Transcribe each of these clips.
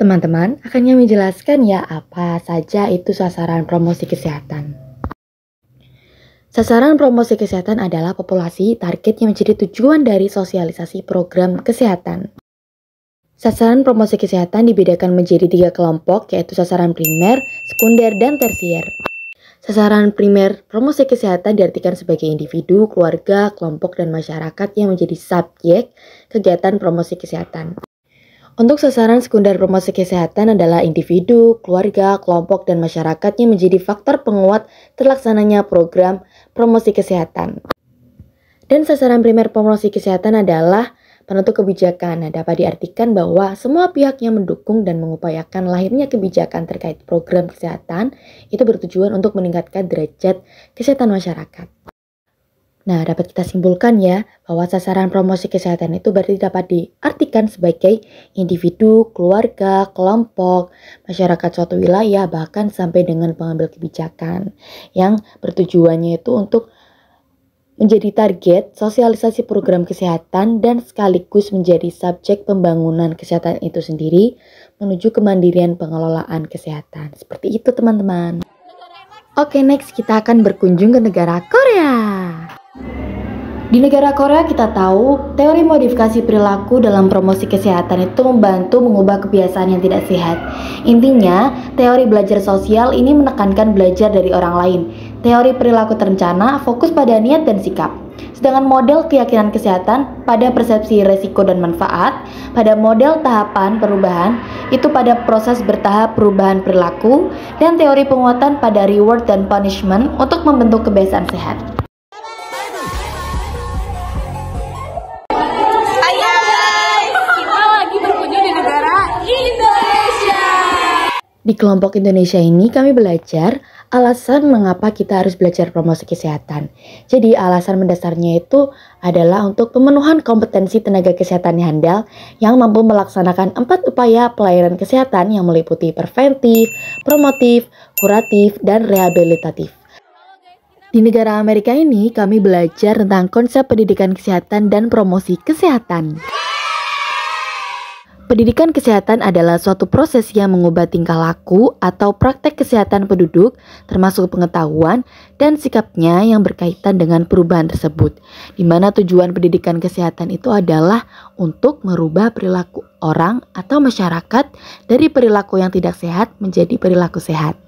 Teman-teman, akan kami jelaskan ya apa saja itu sasaran promosi kesehatan. Sasaran promosi kesehatan adalah populasi target yang menjadi tujuan dari sosialisasi program kesehatan. Sasaran promosi kesehatan dibedakan menjadi 3 kelompok, yaitu sasaran primer, sekunder, dan tersier. Sasaran primer promosi kesehatan diartikan sebagai individu, keluarga, kelompok, dan masyarakat yang menjadi subjek kegiatan promosi kesehatan. Untuk sasaran sekunder promosi kesehatan adalah individu, keluarga, kelompok, dan masyarakat yang menjadi faktor penguat terlaksananya program promosi kesehatan. Dan sasaran primer promosi kesehatan adalah penentu kebijakan. Dapat diartikan bahwa semua pihak yang mendukung dan mengupayakan lahirnya kebijakan terkait program kesehatan itu bertujuan untuk meningkatkan derajat kesehatan masyarakat. Nah, dapat kita simpulkan ya, bahwa sasaran promosi kesehatan itu berarti dapat diartikan sebagai individu, keluarga, kelompok, masyarakat suatu wilayah, bahkan sampai dengan pengambil kebijakan yang bertujuannya itu untuk menjadi target sosialisasi program kesehatan dan sekaligus menjadi subjek pembangunan kesehatan itu sendiri menuju kemandirian pengelolaan kesehatan. Seperti itu teman-teman. Oke, next kita akan berkunjung ke negara Korea. Di negara Korea kita tahu teori modifikasi perilaku dalam promosi kesehatan itu membantu mengubah kebiasaan yang tidak sehat. Intinya, teori belajar sosial ini menekankan belajar dari orang lain. Teori perilaku terencana fokus pada niat dan sikap. Sedangkan model keyakinan kesehatan pada persepsi resiko dan manfaat, pada model tahapan perubahan itu pada proses bertahap perubahan perilaku, dan teori penguatan pada reward dan punishment untuk membentuk kebiasaan sehat. Di kelompok Indonesia ini kami belajar alasan mengapa kita harus belajar promosi kesehatan. Jadi alasan mendasarnya itu adalah untuk pemenuhan kompetensi tenaga kesehatan yang handal yang mampu melaksanakan 4 upaya pelayanan kesehatan yang meliputi preventif, promotif, kuratif, dan rehabilitatif. Di negara Amerika ini kami belajar tentang konsep pendidikan kesehatan dan promosi kesehatan. Pendidikan kesehatan adalah suatu proses yang mengubah tingkah laku atau praktek kesehatan penduduk, termasuk pengetahuan dan sikapnya yang berkaitan dengan perubahan tersebut. Di mana tujuan pendidikan kesehatan itu adalah untuk merubah perilaku orang atau masyarakat dari perilaku yang tidak sehat menjadi perilaku sehat.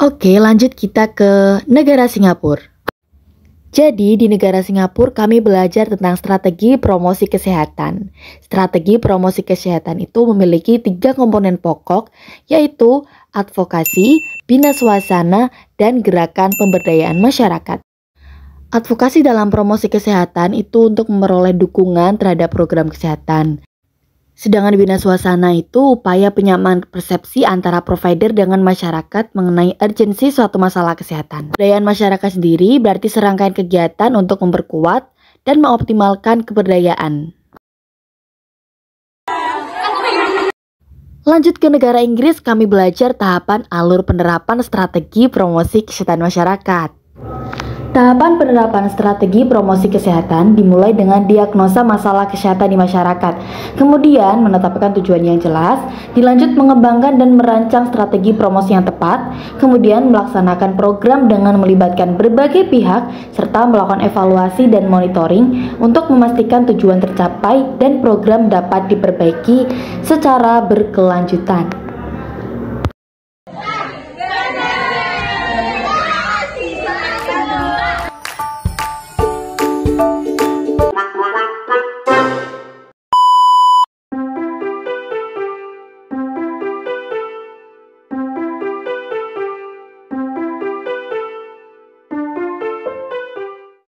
Oke, lanjut kita ke negara Singapura. Jadi di negara Singapura kami belajar tentang strategi promosi kesehatan. Strategi promosi kesehatan itu memiliki 3 komponen pokok, yaitu advokasi, bina suasana, dan gerakan pemberdayaan masyarakat. Advokasi dalam promosi kesehatan itu untuk memperoleh dukungan terhadap program kesehatan. Sedangkan bina suasana itu upaya penyamaan persepsi antara provider dengan masyarakat mengenai urgensi suatu masalah kesehatan. Pemberdayaan masyarakat sendiri berarti serangkaian kegiatan untuk memperkuat dan mengoptimalkan keberdayaan. Lanjut ke negara Inggris, kami belajar tahapan alur penerapan strategi promosi kesehatan masyarakat. Tahapan penerapan strategi promosi kesehatan dimulai dengan diagnosa masalah kesehatan di masyarakat, kemudian menetapkan tujuan yang jelas, dilanjut mengembangkan dan merancang strategi promosi yang tepat, kemudian melaksanakan program dengan melibatkan berbagai pihak, serta melakukan evaluasi dan monitoring untuk memastikan tujuan tercapai dan program dapat diperbaiki secara berkelanjutan.